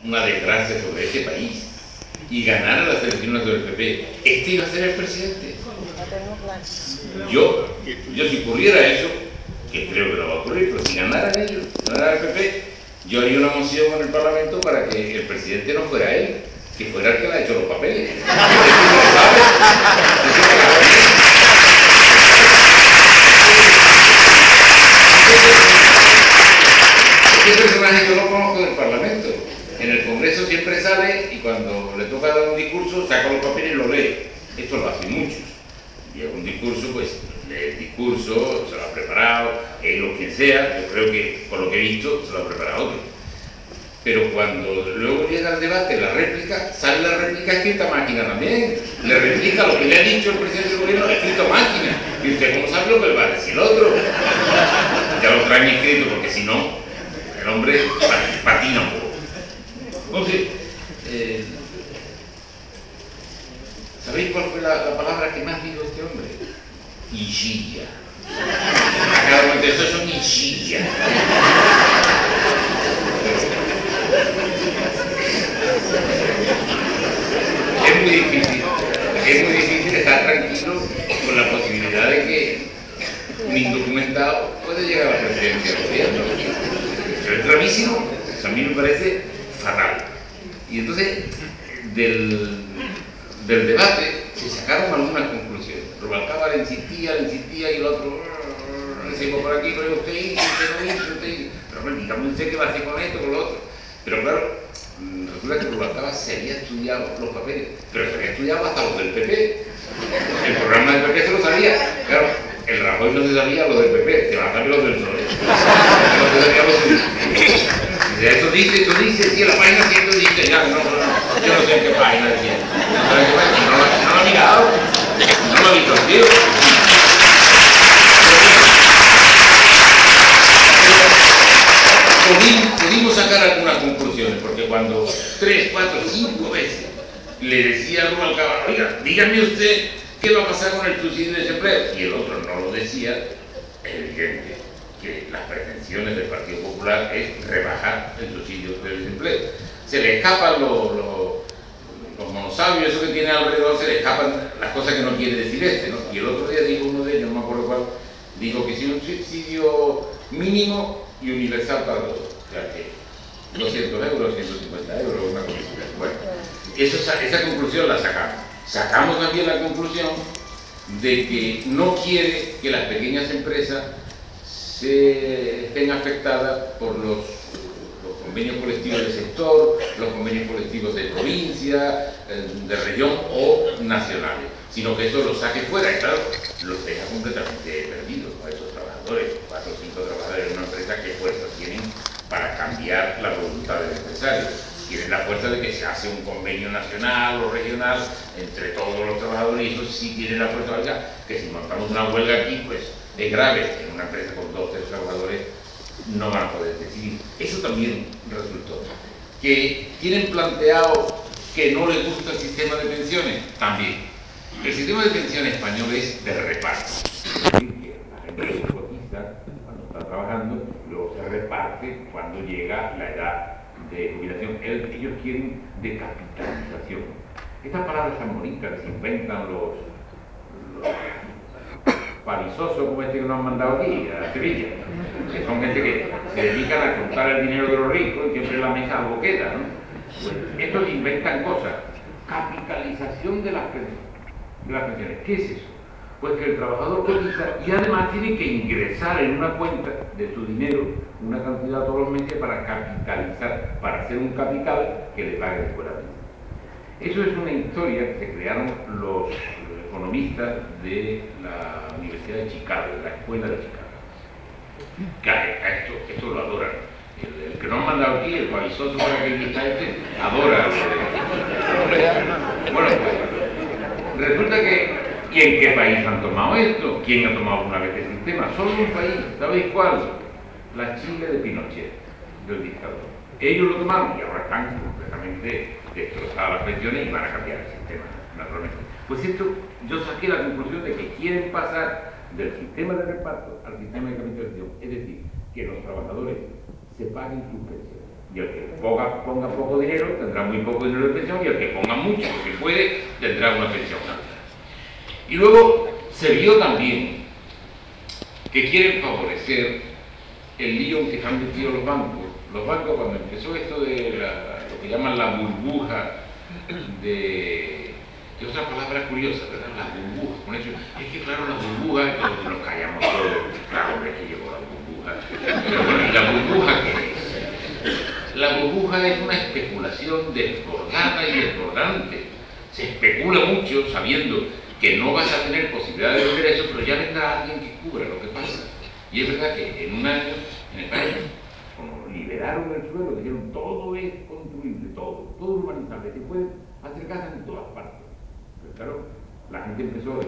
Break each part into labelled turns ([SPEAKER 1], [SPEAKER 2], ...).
[SPEAKER 1] una desgracia sobre este país y ganara las elecciones del PP, este iba a ser el presidente. Yo si ocurriera eso, que creo que no va a ocurrir, pero si ganaran ellos, ganara el PP, yo haría una moción en el Parlamento para que el presidente no fuera él, que fuera el que le ha hecho los papeles. Este personaje yo lo conozco del Parlamento. En el Congreso siempre sale y cuando le toca dar un discurso saca los papeles y lo lee. Esto lo hacen muchos. Llega un discurso, pues lee el discurso, se lo ha preparado, él o quien sea, yo creo que por lo que he visto se lo ha preparado otro. Pero cuando luego llega el debate, la réplica, sale la réplica escrita a máquina también. Le replica lo que le ha dicho el presidente del gobierno escrito a máquina. Y usted, ¿cómo sabe lo que le va a decir el otro? Ya lo traen escrito, porque si no, el hombre patina un poco. Entonces, ¿sabéis cuál fue la palabra que más dijo este hombre? Ixilla. A cada momento, eso son ixilla. Es muy difícil estar tranquilo con la posibilidad de que un indocumentado puede llegar a la presidencia del gobierno. Eso es gravísimo, eso a mí me parece fatal. Y entonces, del debate se sacaron algunas conclusiones. Rubalcaba le insistía y el otro decimos por aquí, pero usted dice, pero bueno, dígame usted qué va a hacer con esto, con lo otro. Pero claro, resulta que Rubalcaba se había estudiado los papeles, pero se había estudiado hasta los del PP. El programa del PP se lo sabía. Claro, el Rajoy no se sabía los del PP, se va a saber los del PSOE. No se sabía los del... Eso dice, sí, la página 100 dice, ya, no, yo no sé en qué página decía. No lo ha mirado, no lo ha visto, tío. Pudimos sacar algunas conclusiones, porque cuando 3, 4, 5 veces le decía a Rubalcaba, oiga, dígame usted qué va a pasar con el subsidio de desempleo, y el otro no lo decía, es evidente que las pretensiones del Partido Popular es rebajar el subsidio de desempleo. Se le escapan los monosabios, eso que tiene alrededor, se le escapan las cosas que no quiere decir este, ¿no? Y el otro día dijo uno de ellos, no me acuerdo cuál, dijo que si un subsidio mínimo y universal para todos, o sea que 200 euros, 150 euros, una cosa así. Bueno, esa conclusión la sacamos. Sacamos también la conclusión de que no quiere que las pequeñas empresas estén afectadas por los convenios colectivos del sector, los convenios colectivos de provincia, de región o nacionales, sino que eso los saque fuera y claro, los deja completamente perdidos a esos trabajadores, 4 o 5 trabajadores en una empresa. ¿Qué fuerza tienen para cambiar la voluntad del empresario? Tienen la fuerza de que se hace un convenio nacional o regional entre todos los trabajadores, y eso sí tiene la fuerza, oiga, que si montamos una huelga aquí, pues es grave. En una empresa con 2 o 3 trabajadores no van a poder decidir. Eso también resultó. Que tienen planteado que no les gusta el sistema de pensiones, también. El sistema de pensiones español es de reparto. Es decir, que la gente se cotiza cuando está trabajando, luego se reparte cuando llega la edad de jubilación. Ellos quieren decapitalización. Estas palabras tan bonitas que se inventan los parizosos como este que nos han mandado aquí a Sevilla, que son gente que se dedican a contar el dinero de los ricos y siempre en la mesa algo queda, ¿no? Pues estos inventan cosas. Capitalización de las pensiones. ¿Qué es eso? Pues que el trabajador cotiza y además tiene que ingresar en una cuenta de su dinero una cantidad todos los meses para capitalizar, para hacer un capital que le pague después la pensión. Eso es una historia que se crearon los economistas de la Universidad de Chicago, de la Escuela de Chicago. Que esto lo adoran. El que nos ha mandado aquí, el parizoso para que está adora. Bueno, pues resulta que ¿y en qué país han tomado esto? ¿Quién ha tomado una vez el sistema? Solo un país, ¿sabéis cuál? La Chile de Pinochet, del dictador. Ellos lo tomaron y ahora están completamente destrozadas las pensiones y van a cambiar el sistema, naturalmente. Pues esto, yo saqué la conclusión de que quieren pasar del sistema de reparto al sistema de capitalización, es decir, que los trabajadores se paguen sus pensiones. Y el que ponga poco dinero tendrá muy poco dinero de pensión, y el que ponga mucho, porque puede, tendrá una pensión alta. Y luego se vio también que quieren favorecer el lío en que se han metido los bancos. Los bancos, cuando empezó esto de lo que llaman la burbuja de otra palabra curiosa, ¿verdad? La burbuja. Con eso, es que claro, la burbuja, nos callamos todos, claro, es que llegó la burbuja. Pero bueno, ¿y la burbuja qué es? La burbuja es una especulación desbordada y desbordante. Se especula mucho sabiendo que no vas a tener posibilidades de ver eso, pero ya vendrá alguien que cubra lo que pasa. Y es verdad que en un año, en España, como liberaron el suelo, dijeron todo es construible, todo urbanizable, se puede hacer casas en todas partes. Pero claro, la gente empezó, la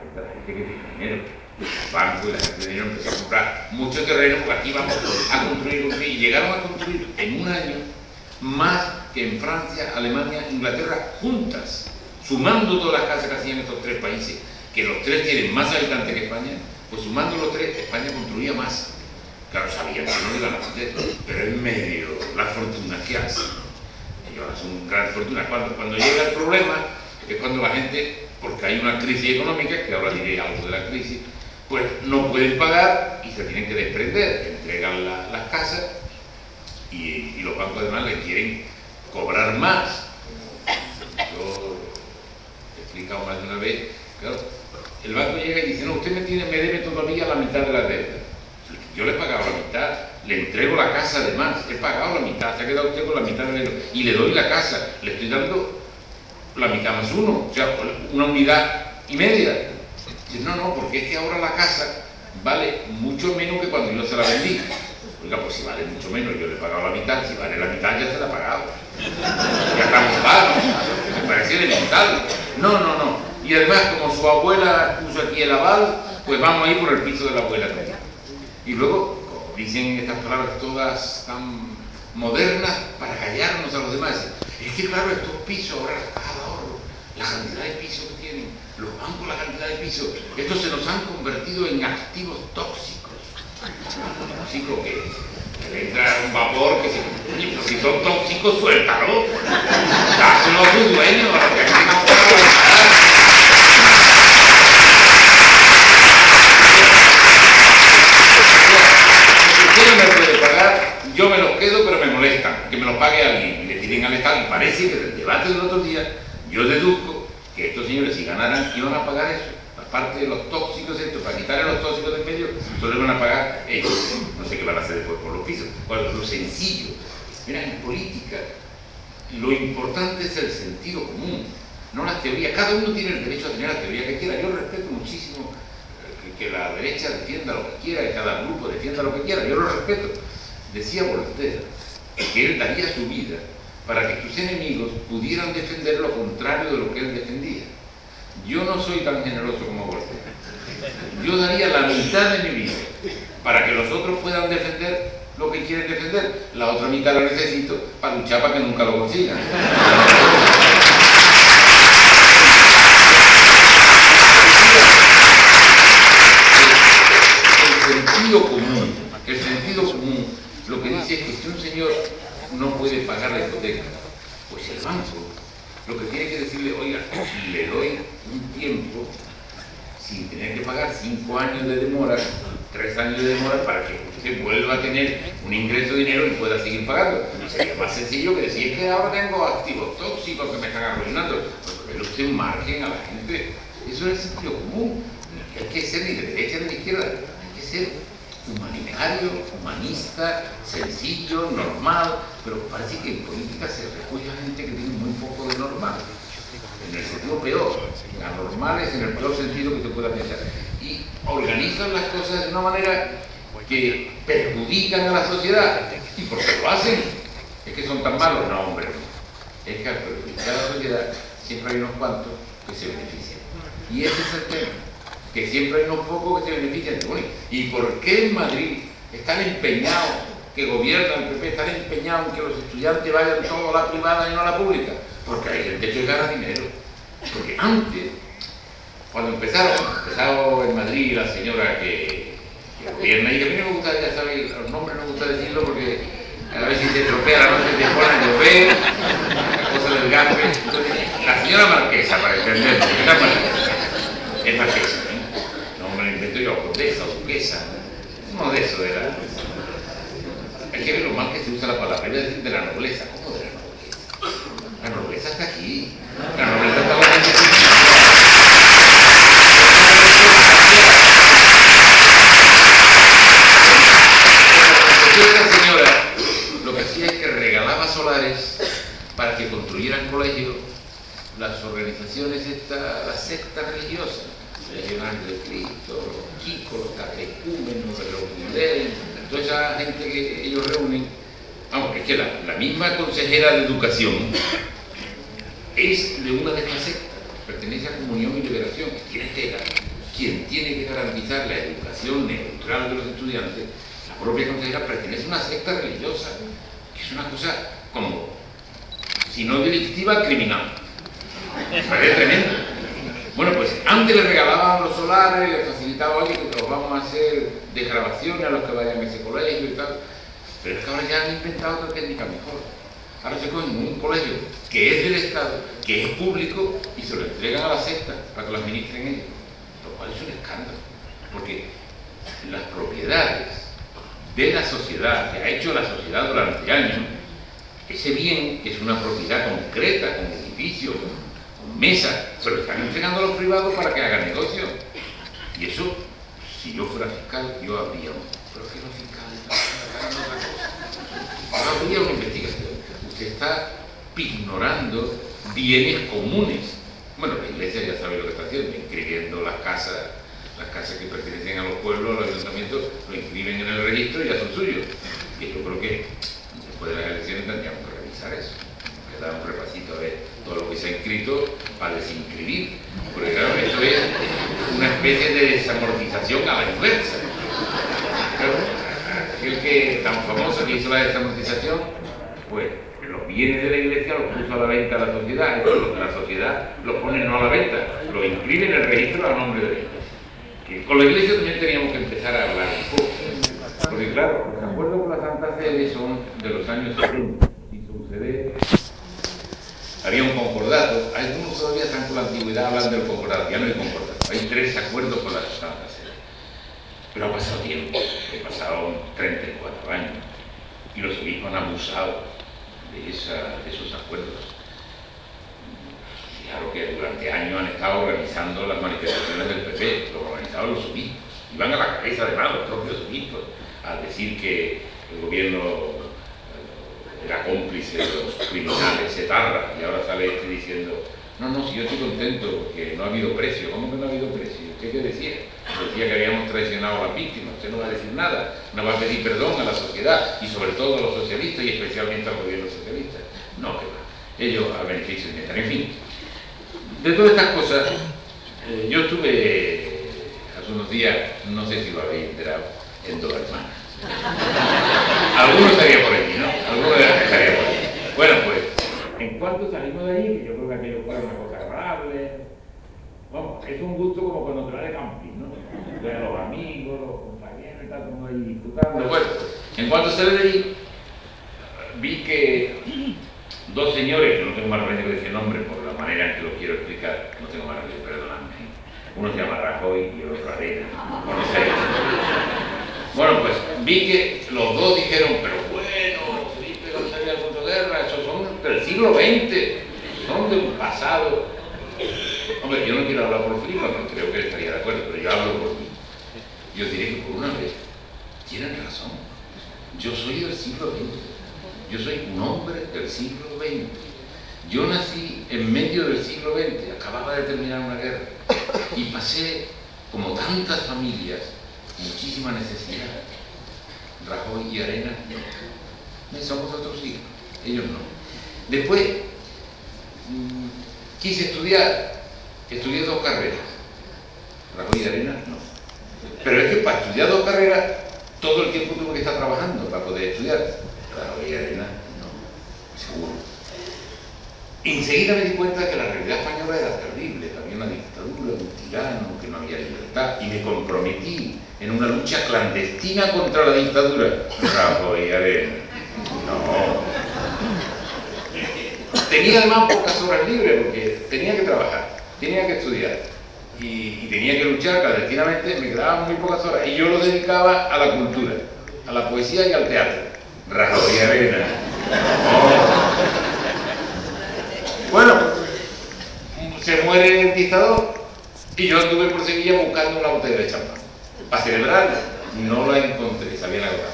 [SPEAKER 1] gente que tiene dinero, los bancos y la gente de dinero empezó a comprar mucho terreno, porque aquí vamos a construir, y llegaron a construir en un año más que en Francia, Alemania, Inglaterra juntas, sumando todas las casas que hacían estos tres países, que los tres tienen más habitantes que España. Pues sumando los tres, España construía más. Claro, sabían que no iban a hacer, pero en medio, las fortunas que hacen. Ellos son grandes fortunas. Cuando llega el problema, es cuando la gente, porque hay una crisis económica, que ahora diré algo de la crisis, pues no pueden pagar y se tienen que desprender, entregan las casas y los bancos además les quieren cobrar más. Yo he explicado más de una vez, claro. El banco llega y dice, no, usted me debe todavía la mitad de la deuda. Yo le he pagado la mitad, le entrego la casa además, he pagado la mitad, se ha quedado usted con la mitad de dinero y le doy la casa, le estoy dando la mitad más uno, o sea, una unidad y media. Dice, no, porque es que ahora la casa vale mucho menos que cuando yo se la vendí. Oiga, pues si vale mucho menos, yo le he pagado la mitad, si vale la mitad ya se la he pagado. Ya estamos pagos, me parece elemental. No. Y además, como su abuela puso aquí el aval, pues vamos a ir por el piso de la abuela también. Y luego, como dicen estas palabras todas tan modernas para callarnos a los demás, es que claro, estos pisos, ahora la cantidad de pisos que tienen, los bancos, la cantidad de pisos, estos se nos han convertido en activos tóxicos. Tóxicos que entra un vapor que si son tóxicos, suéltalo. Dáselo a tu dueño, a los que tengan que aguantar. No me puede pagar, yo me los quedo, pero me molestan, que me los pague alguien, y le piden al Estado, y parece que del debate del otro día, yo deduzco que estos señores, si ganaran, iban a pagar eso, aparte de los tóxicos estos, para quitarle los tóxicos del medio, solo van a pagar ellos, no sé qué van a hacer después por los pisos, lo sencillo. Mira, en política, lo importante es el sentido común, no la teoría, cada uno tiene el derecho a tener la teoría que quiera, yo respeto muchísimo que la derecha defienda lo que quiera, que cada grupo defienda lo que quiera, yo lo respeto. Decía Voltaire que él daría su vida para que sus enemigos pudieran defender lo contrario de lo que él defendía. Yo no soy tan generoso como Voltaire. Yo daría la mitad de mi vida para que los otros puedan defender lo que quieren defender. La otra mitad la necesito para luchar para que nunca lo consigan. El sentido común lo que dice es que si un señor no puede pagar la hipoteca, pues el banco lo que tiene que decirle, oiga, le doy un tiempo sin tener que pagar 5 años de demora, 3 años de demora, para que usted vuelva a tener un ingreso de dinero y pueda seguir pagando. Sería más sencillo que decir, es que ahora tengo activos tóxicos que me están arruinando. Pues pero usted un margen a la gente. Eso es el sentido común. Hay que ser ni de derecha ni de izquierda, hay que ser humanitario, humanista, sencillo, normal, pero parece que en política se refugia gente que tiene muy poco de normal, en el sentido peor, anormales en el peor sentido que se pueda pensar, y organizan las cosas de una manera que perjudican a la sociedad, y porque lo hacen, es que son tan malos, no hombre, es que al perjudicar a la sociedad siempre hay unos cuantos que se benefician, y ese es el tema. Que siempre hay unos pocos que se benefician. ¿Y por qué en Madrid están empeñados, que gobierna el PP, están empeñados en que los estudiantes vayan todos a la privada y no a la pública? Porque hay gente que gana dinero. Porque antes, cuando empezó en Madrid la señora que gobierna, y que a mí no me gusta, ya sabéis, los nombres no me gusta decirlo porque A ver si se estropea la noche, te ponen a llover, la cosa del gafe. Entonces, la señora marquesa, para entenderlo, es marquesa, ¿eh? No me lo invento yo, condesa o duquesa, uno de esos era. Hay que ver lo mal que se usa la palabra, voy a decir de la nobleza. ¿Cómo de la nobleza? La nobleza está aquí. La nobleza está la gente. Esta señora lo que hacía es que regalaba solares para que construyeran colegios las organizaciones estas, las sectas religiosas, los legionarios de Cristo, los chicos, los catecúmenos, los Ley, toda esa gente que ellos reúnen. Vamos, es que la misma consejera de educación es de una de estas sectas, pertenece a Comunión y Liberación, quien tiene que garantizar la educación neutral de los estudiantes. La propia consejera pertenece a una secta religiosa, que es una cosa como, si no delictiva, criminal. Me parece tremendo. Bueno, pues antes le regalaban los solares, le facilitaba, oye, que los vamos a hacer de grabaciones a los que vayan a ese colegio y tal. Pero es que ahora ya han inventado otra técnica mejor. Ahora se cogen un colegio que es del Estado, que es público, y se lo entregan a la secta para que lo administren ellos. Lo cual es un escándalo. Porque las propiedades de la sociedad, que ha hecho la sociedad durante años, ese bien es una propiedad concreta, con edificios, con mesas, se lo están entregando a los privados para que hagan negocio. Y eso, si yo fuera fiscal, yo habría pero que los fiscales hagan otra cosa. Ahora habría una investigación. Usted está ignorando bienes comunes. Bueno, la Iglesia ya sabe lo que está haciendo, inscribiendo las casas que pertenecen a los pueblos, a los ayuntamientos, lo inscriben en el registro y ya son suyos. Y yo creo que después de las elecciones tendríamos que revisar eso. Que dar un repasito a ver todo lo que se ha inscrito para desinscribir. Porque claro, esto es una especie de desamortización a la inversa. Claro, aquel que tan famoso que hizo la desamortización, pues los bienes de la Iglesia los puso a la venta a la sociedad, entonces la sociedad los pone no a la venta, los inscribe en el registro a nombre de ellos. Que con la Iglesia también teníamos que empezar a hablar un poco, porque claro, los acuerdos con la Santa Sede son de los años 70, y sucede, había un concordato, algunos todavía están con la antigüedad hablando del concordato, ya no hay concordato, hay 3 acuerdos con la Santa Sede, pero ha pasado tiempo, han pasado 34 años, y los obispos han abusado de esos acuerdos. Claro que durante años han estado organizando las manifestaciones del PP, lo organizaban los obispos, iban a la cabeza además los propios obispos a decir que el gobierno era cómplice de los criminales etarras, y ahora sale este diciendo no, si yo estoy contento porque no ha habido precio. ¿Cómo que no ha habido precio? ¿Qué decía? Decía que habíamos traicionado a las víctimas. Usted no va a decir nada, no va a pedir perdón a la sociedad y sobre todo a los socialistas y especialmente al gobierno socialista. No, que va, ellos a beneficio de estar. En fin, de todas estas cosas, yo estuve hace unos días, no sé si lo habéis enterado, en Dos Hermanas. Algunos estarían por allí, ¿no? Algunos estarían por allí. Bueno, pues, en cuanto salimos de allí, que yo creo que aquello fue una cosa agradable, vamos, es un gusto como cuando te vas de camping, ¿no? Ver a los amigos, los compañeros y tal, como ahí disfrutando. Bueno, en cuanto salí de allí, vi que 2 señores, que no tengo más remedio que decir nombre por la manera en que lo quiero explicar, no tengo más remedio, perdonadme. Uno se llama Rajoy y el otro Arena. Bueno, pues vi que los 2 dijeron, pero bueno, Felipe González y Alfonso Guerra, esos son del siglo XX, son de un pasado. Hombre, yo no quiero hablar por Felipe, no creo que él estaría de acuerdo, pero yo hablo por mí. Yo diré que por una vez tienen razón. Yo soy del siglo XX. Yo soy un hombre del siglo XX. Yo nací en medio del siglo XX, acababa de terminar una guerra y pasé, como tantas familias, muchísima necesidad. Rajoy y Arena no. Somos otros hijos, ellos no. Después quise estudiar, estudié 2 carreras. Rajoy y Arena no. Pero es que para estudiar 2 carreras todo el tiempo tuve que estar trabajando para poder estudiar. Rajoy y Arena no, seguro. Enseguida me di cuenta de que la realidad española era terrible, que había una dictadura, un tirano, que no había libertad, y me comprometí en una lucha clandestina contra la dictadura. Rajoy y Arena. No. Tenía además pocas horas libres porque tenía que trabajar, tenía que estudiar y tenía que luchar clandestinamente, me quedaban muy pocas horas y yo lo dedicaba a la cultura, a la poesía y al teatro. Rajoy Arena. Oh. Bueno, se muere el dictador y yo anduve por Sevilla buscando una botella de champán. Para celebrarla, no la encontré, se habían agotado.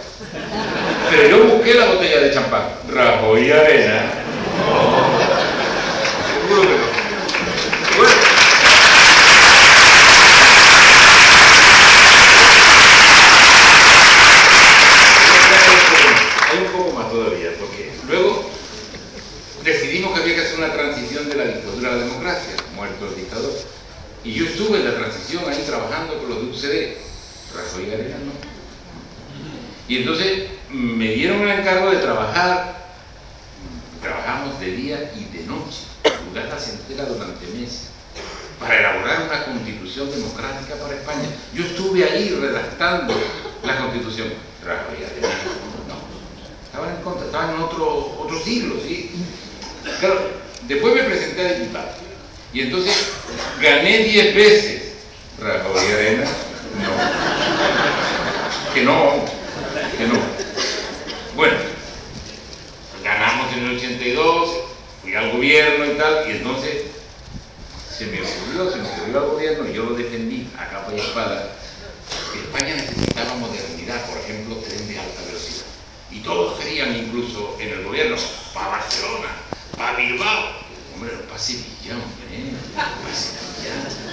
[SPEAKER 1] Pero yo busqué la botella de champán. Rajoy Arena. Oh. Seguro que no. Bueno. Hay un poco más todavía, porque luego decidimos que había que hacer una transición de la dictadura a la democracia, muerto el dictador. Y yo estuve en la transición ahí trabajando con los de UCD. Rajoy Arena no. Y entonces me dieron el encargo de trabajar. Trabajamos de día y de noche, madrugadas enteras durante meses, para elaborar una constitución democrática para España. Yo estuve ahí redactando la constitución. Rajoy Arena no. Estaban en contra, estaban en otro siglo, ¿sí? Claro, después me presenté a diputado. Y entonces gané 10 veces. Rajoy Arena no. Que no. Bueno, ganamos en el 82, fui al gobierno y tal, y entonces se me ocurrió al gobierno, y yo lo defendí a capa y espada, que España necesitaba modernidad, por ejemplo, tren de alta velocidad. Y todos querían, incluso en el gobierno, para Barcelona, para Bilbao. Hombre, para Sevilla, hombre, para Sevilla.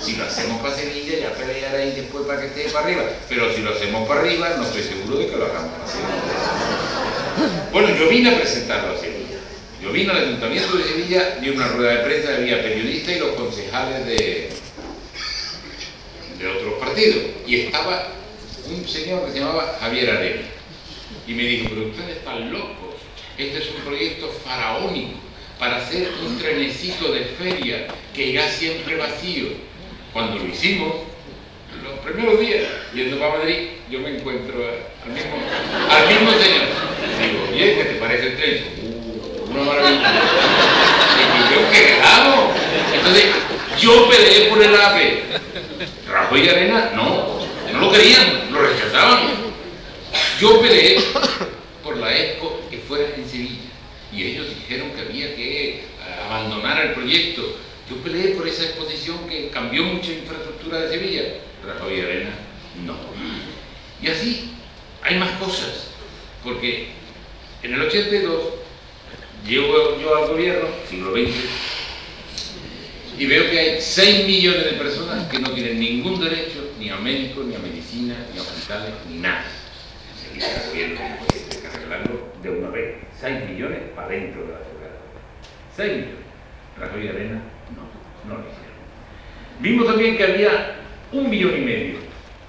[SPEAKER 1] Si lo hacemos para Sevilla, ya pelearéis después para que esté para arriba. Pero si lo hacemos para arriba, no estoy seguro de que lo hagamos para Sevilla. Bueno, yo vine a presentarlo a Sevilla. Yo vine al Ayuntamiento de Sevilla, di una rueda de prensa, había periodistas y los concejales de otros partidos. Y estaba un señor que se llamaba Javier Arena. Y me dijo, pero ustedes están locos. Este es un proyecto faraónico para hacer un trenecito de feria que irá siempre vacío. Cuando lo hicimos, los primeros días, yendo para Madrid, yo me encuentro al mismo señor. Digo, oye, ¿qué te parece el tren? Una maravilla. Y yo, ¿qué hago? Entonces, yo peleé por el AVE. Rajoy y Arena, no lo querían, lo rechazaban. Yo peleé por la ESCO que fuera en Sevilla. Y ellos dijeron que había que abandonar el proyecto. Yo peleé por esa exposición que cambió mucha infraestructura de Sevilla. Rajoy y Arena, no. Y así hay más cosas, porque en el 82 llego yo al gobierno, siglo XX, y veo que hay 6 millones de personas que no tienen ningún derecho ni a médicos, ni a medicina, ni a hospitales, ni nada. Enseguida el gobierno tiene que arreglarlo de una vez. 6 millones para dentro de la ciudad. 6 millones. Rajoy y Arena, no lo hicieron. Vimos también que había 1,5 millones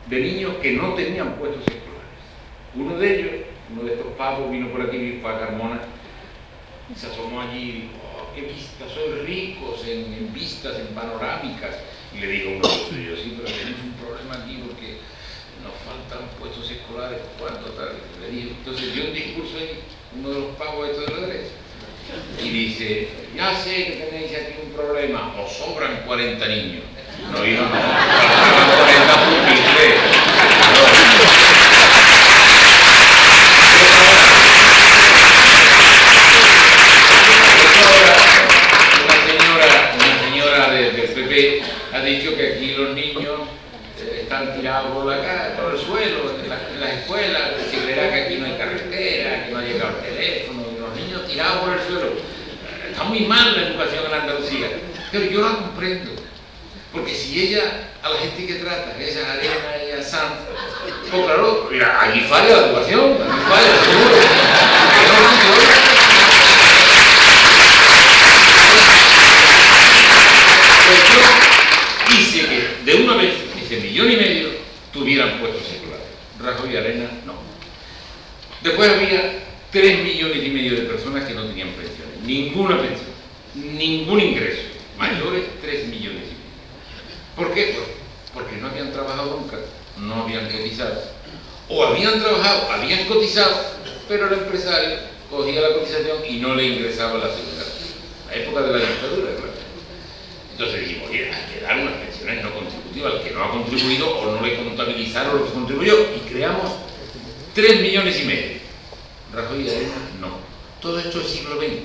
[SPEAKER 1] de niños que no tenían puestos escolares. Uno de ellos, uno de estos pavos, vino por aquí, para Carmona, se asomó allí y dijo, oh, qué vistas, soy ricos en vistas, en panorámicas. Y le dijo uno de ellos, sí, pero tenemos un problema aquí porque nos faltan puestos escolares. ¿Cuánto tal? Le dijo. Entonces dio un discurso ahí, uno de los pavos estos de la derecha, y dice, ya sé que tenéis aquí un problema, os sobran 40 niños. No, hijo, no, faltaban 40 pupitres. Una señora del PP ha dicho que aquí los niños están tirados por el suelo, en las escuelas, que se verá que aquí no hay carretera, que no ha llegado el teléfono, y los niños tirados por el suelo. Está muy mal la educación en Andalucía, pero yo la comprendo, porque si ella, a la gente que trata, esa Arena y a Sanz, pues claro, mira, aquí falla la educación, aquí falla, seguro. Pues yo hice que de una vez ese 1,5 millones tuvieran puestos escolares. Rajoy y Arena no. Después había 3,5 millones de personas que no tenían pensiones, ninguna pensión, ningún ingreso, mayores 3,5 millones. ¿Por qué? Pues porque no habían trabajado nunca, no habían cotizado, o habían trabajado, habían cotizado, pero el empresario cogía la cotización y no le ingresaba la seguridad social. La época de la dictadura, claro. Entonces dijimos, oye, hay que dar unas pensiones no contributivas al que no ha contribuido o no le contabilizaron lo que contribuyó, y creamos 3,5 millones. Rajoy y Arena, no. Todo esto es siglo XX.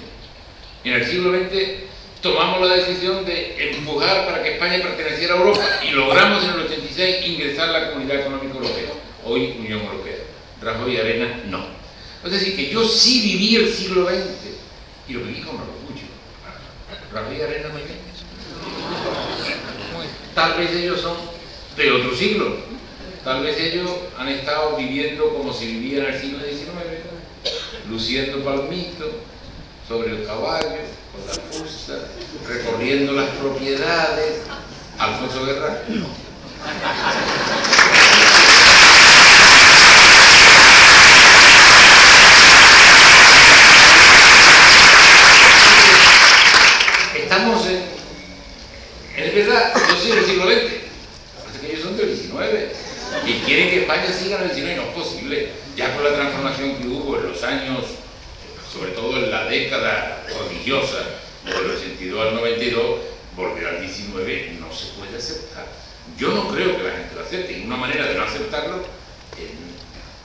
[SPEAKER 1] En el siglo XX tomamos la decisión de empujar para que España perteneciera a Europa y logramos en el 86 ingresar a la Comunidad Económica Europea, hoy Unión Europea. Rajoy y Arena, no. Es decir, que yo sí viví el siglo XX y lo viví con orgullo. Rajoy y Arena no viven. Tal vez ellos son de otro siglo. Tal vez ellos han estado viviendo como si vivían en el siglo XIX, luciendo palmitos sobre el caballo, con la fusta, recorriendo las propiedades. Alfonso Guerra, no. Estamos en... Es verdad, yo soy del siglo XX, hasta que ellos son del XIX, y quieren que España siga en el XIX, no es posible. Ya con la transformación que hubo en los años, sobre todo en la década prodigiosa, del 82 al 92, volver al 19 no se puede aceptar. Yo no creo que la gente lo acepte, y una manera de no aceptarlo es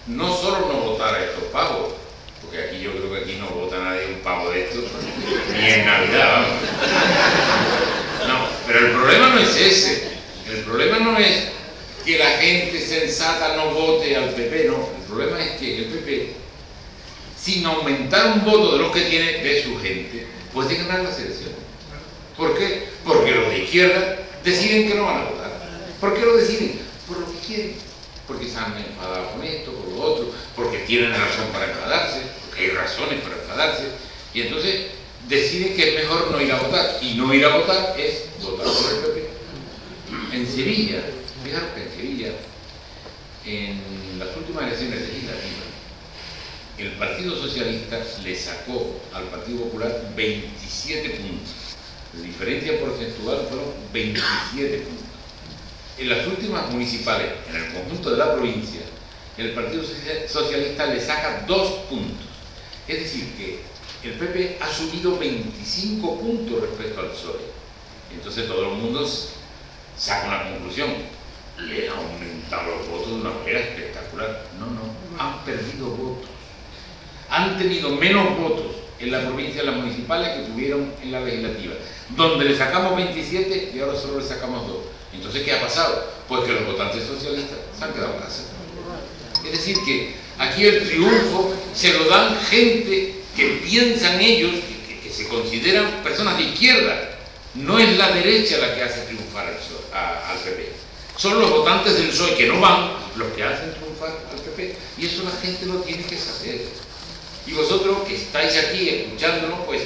[SPEAKER 1] no solo no votar a estos pavos, porque aquí yo creo que aquí no vota nadie un pavo de estos, ni en Navidad, vamos. No, pero el problema no es ese. El problema no es que la gente sensata no vote al PP, no. El problema es que el PP, sin aumentar un voto de los que tiene de su gente, puede ganar las elecciones. ¿Por qué? Porque los de izquierda deciden que no van a votar. ¿Por qué lo deciden? Por lo que quieren. Porque se han enfadado con esto, por lo otro, porque tienen razón para enfadarse, porque hay razones para enfadarse, y entonces deciden que es mejor no ir a votar, y no ir a votar es votar por el PP. En Sevilla, fijaros que en Sevilla, en las últimas elecciones legislativas, el Partido Socialista le sacó al Partido Popular 27 puntos. La diferencia porcentual fueron 27 puntos. En las últimas municipales, en el conjunto de la provincia, el Partido Socialista le saca 2 puntos. Es decir, que el PP ha subido 25 puntos respecto al PSOE. Entonces todo el mundo saca una conclusión. Le han aumentado los votos de una manera espectacular. No, no, han perdido votos. Han tenido menos votos en la provincia, en las municipales, que tuvieron en la legislativa, donde le sacamos 27 y ahora solo le sacamos 2. Entonces, ¿qué ha pasado? Pues que los votantes socialistas se han quedado en casa. Es decir, que aquí el triunfo se lo dan gente que piensan ellos, que se consideran personas de izquierda. No es la derecha la que hace triunfar al PP. Son los votantes del PSOE que no van los que hacen triunfar al PP. Y eso la gente lo tiene que saber. Y vosotros que estáis aquí escuchándonos, pues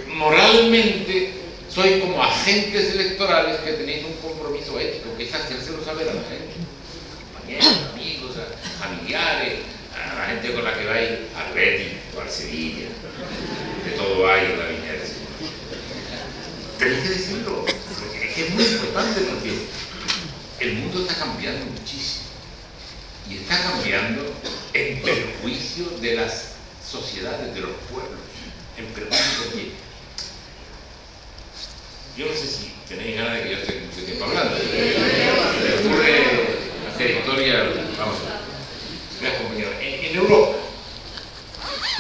[SPEAKER 1] moralmente sois como agentes electorales que tenéis un compromiso ético, que es hacérselo saber a la gente, compañeros, amigos, a familiares, a la gente con la que vais al Betis o al Sevilla, de todo hay en la Viña del Señor. Tenéis que decirlo, porque es que es muy importante, porque el mundo está cambiando muchísimo y está cambiando en perjuicio de las sociedades, de los pueblos, en perjuicio de... Yo no sé si tenéis ganas de que yo esté mucho tiempo hablando. Me ocurre hacer historia, vamos a ver. Veas, compañeros, en Europa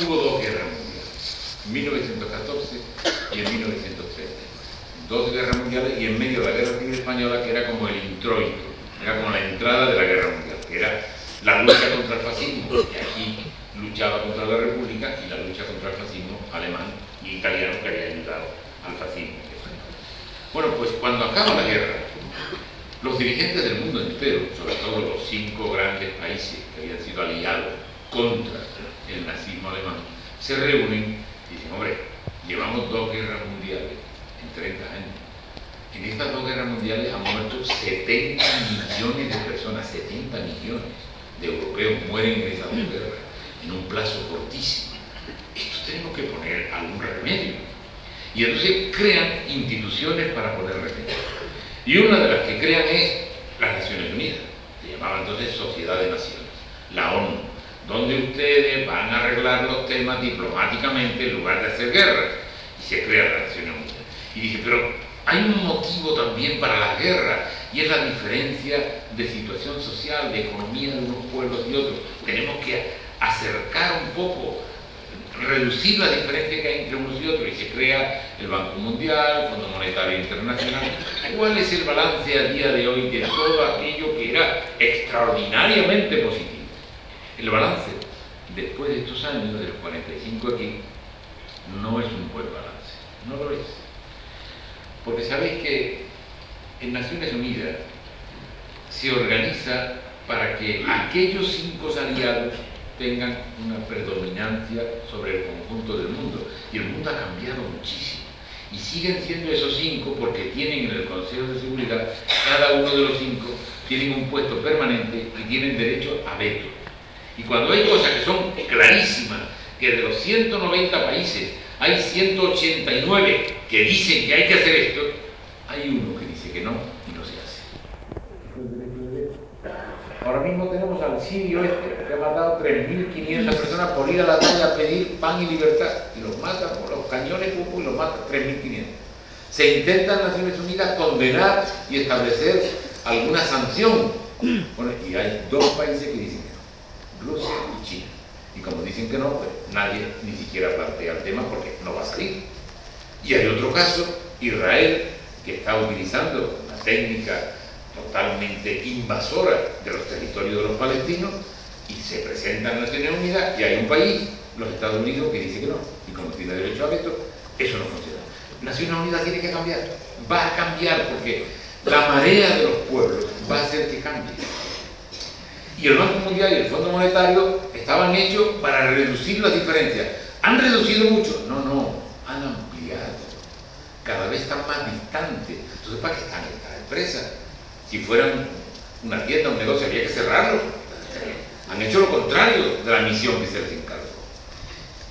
[SPEAKER 1] hubo 2 guerras mundiales, en 1914 y en 1930. 2 guerras mundiales y en medio de la Guerra Civil Española, que era como el introito, era como la entrada de la Guerra Mundial, que era la lucha contra el fascismo, que aquí luchaba contra la República, y la lucha contra el fascismo alemán y italiano, que había ayudado al fascismo. Bueno, pues cuando acaba la guerra, los dirigentes del mundo entero, sobre todo los 5 grandes países que habían sido aliados contra el nazismo alemán, se reúnen y dicen, hombre, llevamos 2 guerras mundiales en 30 años. En estas 2 guerras mundiales han muerto 70 millones de personas, 70 millones de europeos mueren en esas 2 guerras, en un plazo cortísimo. Esto tenemos que poner algún remedio. Y entonces crean instituciones para poner remedio. Y una de las que crean es las Naciones Unidas. Se llamaba entonces Sociedad de Naciones, la ONU, donde ustedes van a arreglar los temas diplomáticamente en lugar de hacer guerra. Y se crea la Naciones Unidas. Y dije, pero hay un motivo también para la guerra, y es la diferencia de situación social, de economía de unos pueblos y otros. Tenemos que acercar un poco, reducir la diferencia que hay entre unos y otros, y se crea el Banco Mundial, el Fondo Monetario Internacional. ¿Cuál es el balance a día de hoy de todo aquello que era extraordinariamente positivo? El balance, después de estos años, de los 45 aquí, no es un buen balance, no lo es. Porque sabéis que en Naciones Unidas se organiza para que aquellos 5 aliados tengan una predominancia sobre el conjunto del mundo. Y el mundo ha cambiado muchísimo. Y siguen siendo esos 5 porque tienen en el Consejo de Seguridad, cada uno de los 5 tienen un puesto permanente y tienen derecho a veto. Y cuando hay cosas que son clarísimas, que de los 190 países hay 189 que dicen que hay que hacer esto, hay uno que dice que no y no se hace. Ahora mismo tenemos al sirio que ha matado 3.500 personas por ir a la calle a pedir pan y libertad, y los mata con los cañones y los mata 3.500. Se intenta en Naciones Unidas condenar y establecer alguna sanción. Bueno, y hay 2 países que dicen que no, Rusia y China. Y como dicen que no, pues nadie ni siquiera plantea el tema porque no va a salir. Y hay otro caso, Israel, que está utilizando una técnica totalmente invasora de los territorios de los palestinos, y se presenta en Naciones Unidas, y hay un país, los Estados Unidos, que dice que no, y como tiene derecho a veto, eso no funciona. Naciones Unidas tiene que cambiar, va a cambiar, porque la marea de los pueblos va a hacer que cambie. Y el Banco Mundial y el Fondo Monetario estaban hechos para reducir las diferencias. ¿Han reducido mucho? No, no, han ampliado. Cada vez están más distantes. Entonces, ¿para qué están estas empresas? Si fueran una tienda, un negocio, había que cerrarlo. Han hecho lo contrario de la misión que se les encargó.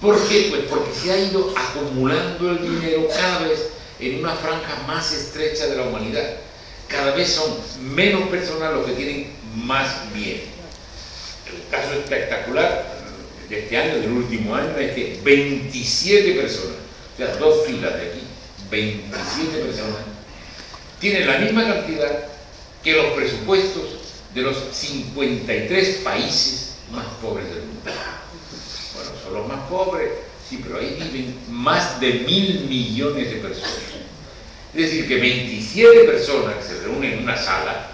[SPEAKER 1] ¿Por qué? Pues porque se ha ido acumulando el dinero cada vez en una franja más estrecha de la humanidad. Cada vez son menos personas los que tienen más bien. El caso espectacular de este año, del último año, es que 27 personas, o sea, 2 filas de aquí, 27 personas, tienen la misma cantidad que los presupuestos de los 53 países más pobres del mundo. Bueno, son los más pobres, sí, pero ahí viven más de 1.000 millones de personas. Es decir, que 27 personas que se reúnen en una sala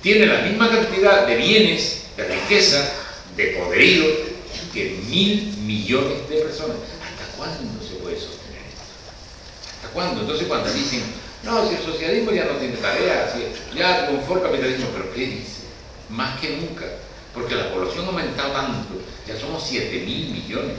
[SPEAKER 1] tienen la misma cantidad de bienes, de riqueza, de poderío que 1.000 millones de personas. ¿Hasta cuándo se puede sostener esto? ¿Hasta cuándo? Entonces, cuando dicen, no, si el socialismo ya no tiene tarea, si ya triunfó el capitalismo, ¿pero qué dice? Más que nunca, porque la población ha aumentado tanto, ya somos 7.000 millones.